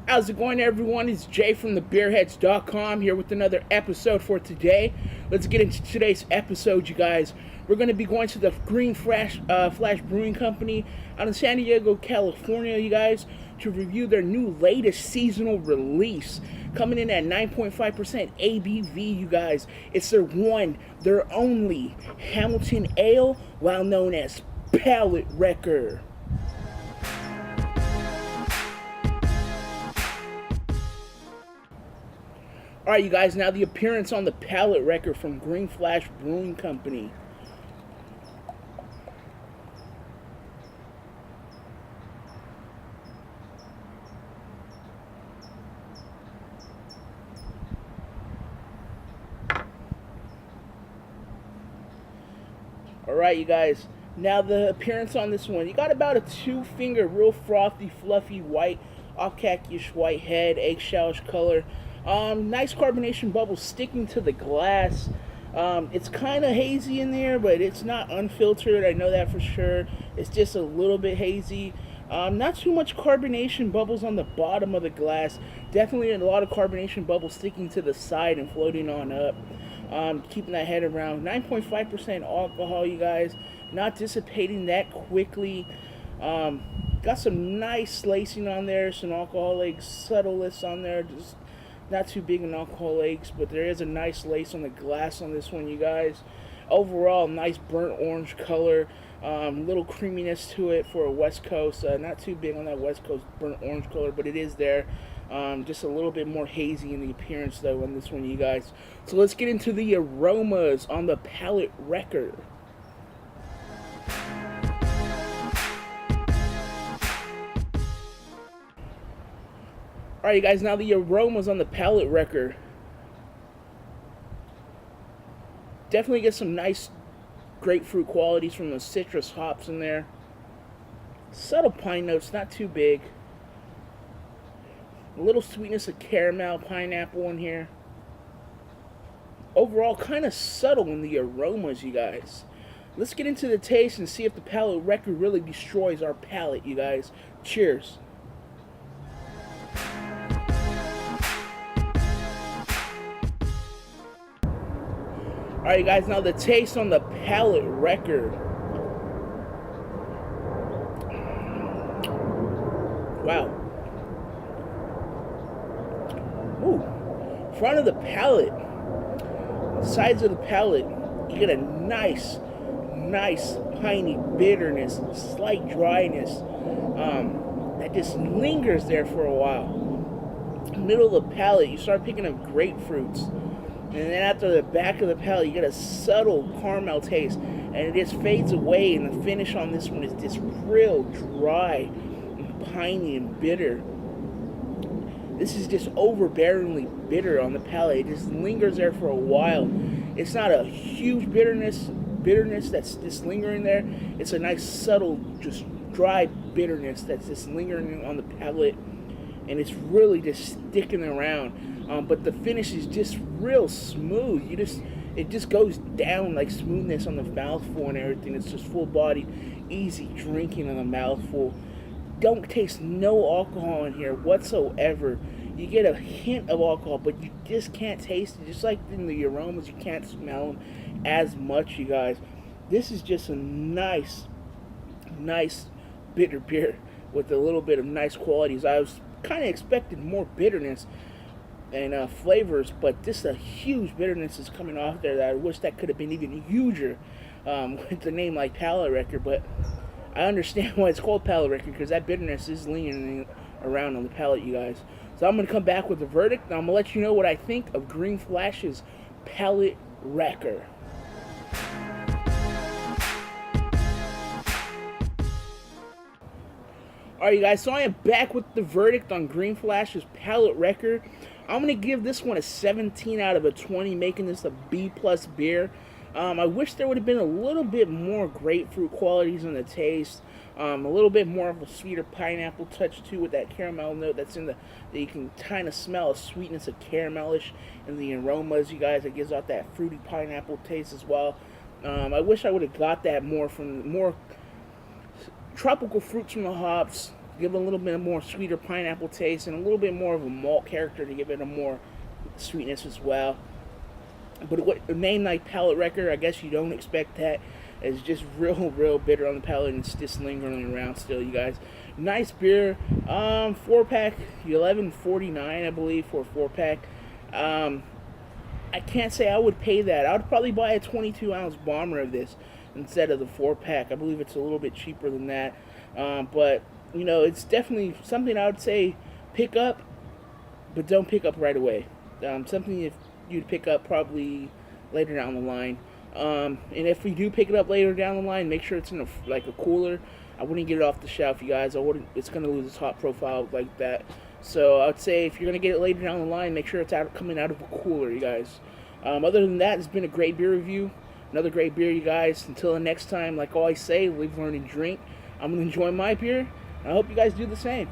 How's it going, everyone? It's Jay from thebeerheads.com here with another episode for today. Let's get into today's episode, you guys. We're going to be going to the Green Flash Brewing Company out in San Diego, California, you guys, to review their new latest seasonal release. Coming in at 9.5% ABV, you guys. It's their only Hamilton Ale, well known as Palate Wrecker. Alright, you guys, now the appearance on the Palate Wrecker from Green Flash Brewing Company. Alright, you guys, now the appearance on this one. You got about a 2-finger, real frothy, fluffy, white, off-khaki-ish white head, eggshellish color. Nice carbonation bubbles sticking to the glass. It's kind of hazy in there, but it's not unfiltered. I know that for sure. It's just a little bit hazy. Not too much carbonation bubbles on the bottom of the glass. Definitely a lot of carbonation bubbles sticking to the side and floating on up. Keeping that head around. 9.5% alcohol, you guys. Not dissipating that quickly. Got some nice lacing on there. Some alcohol eggs, subtlest on there. Just not too big in alcohol eggs, but there is a nice lace on the glass on this one, you guys. Overall, nice burnt orange color. Little creaminess to it for a West Coast. Not too big on that West Coast burnt orange color, but it is there. Just a little bit more hazy in the appearance, though, on this one, you guys. So let's get into the aromas on the Palate Wrecker. Alright, you guys, now the aromas on the Palate Wrecker. Definitely get some nice grapefruit qualities from the citrus hops in there. Subtle pine notes, not too big. A little sweetness of caramel, pineapple in here. Overall, kind of subtle in the aromas, you guys. Let's get into the taste and see if the Palate Wrecker really destroys our palate, you guys. Cheers. Alright, guys, now the taste on the Palate Wrecker. Wow. Ooh. Front of the palate, sides of the palate, you get a nice piney bitterness, slight dryness that just lingers there for a while. Middle of the palate, you start picking up grapefruits. And then after the back of the palate, you get a subtle caramel taste, and it just fades away, and the finish on this one is just real dry and piney and bitter. This is just overbearingly bitter on the palate. It just lingers there for a while. It's not a huge bitterness that's just lingering there. It's a nice subtle, just dry bitterness that's just lingering on the palate, and it's really just sticking around. But the finish is just real smooth. It just goes down like smoothness on the mouthful and everything. It's just full bodied, easy drinking on the mouthful. Don't taste no alcohol in here whatsoever. You get a hint of alcohol, but you just can't taste it. Just like in the aromas, you can't smell them as much, you guys. This is just a nice bitter beer with a little bit of nice qualities. I was kind of expected more bitterness and flavors, but just a huge bitterness is coming off there that I wish that could have been even huger with the name like Palate Wrecker. But I understand why it's called Palate Wrecker, because that bitterness is lingering around on the palate, you guys. So I'm going to come back with a verdict, and I'm going to let you know what I think of Green Flash's Palate Wrecker. Alright, you guys, so I am back with the verdict on Green Flash's Palate Wrecker. I'm going to give this one a 17 out of a 20, making this a B+ beer. I wish there would have been a little bit more grapefruit qualities in the taste. A little bit more of a sweeter pineapple touch too, with that caramel note that's in that you can kind of smell a sweetness of caramelish in the aromas, you guys. It gives out that fruity pineapple taste as well. I wish I would have got that more from more tropical fruits from the hops, give it a little bit more sweeter pineapple taste and a little bit more of a malt character to give it a more sweetness as well. But what a name like Palate Wrecker, I guess you don't expect that. It's just real bitter on the palate, and it's just lingering around still, you guys. Nice beer. 4-pack, $11.49, I believe, for a 4-pack. I can't say I would pay that. I would probably buy a 22-ounce bomber of this instead of the 4-pack. I believe it's a little bit cheaper than that. But, you know, it's definitely something I would say pick up, but don't pick up right away. Something if you'd pick up probably later down the line. And if we do pick it up later down the line, make sure it's in a cooler. I wouldn't get it off the shelf, you guys. I wouldn't. It's gonna lose its hot profile like that. So I would say if you're gonna get it later down the line, make sure it's coming out of a cooler, you guys. Other than that, it's been a great beer review. Another great beer, you guys. Until the next time, like I always say, live, learn, and drink. I'm gonna enjoy my beer. I hope you guys do the same.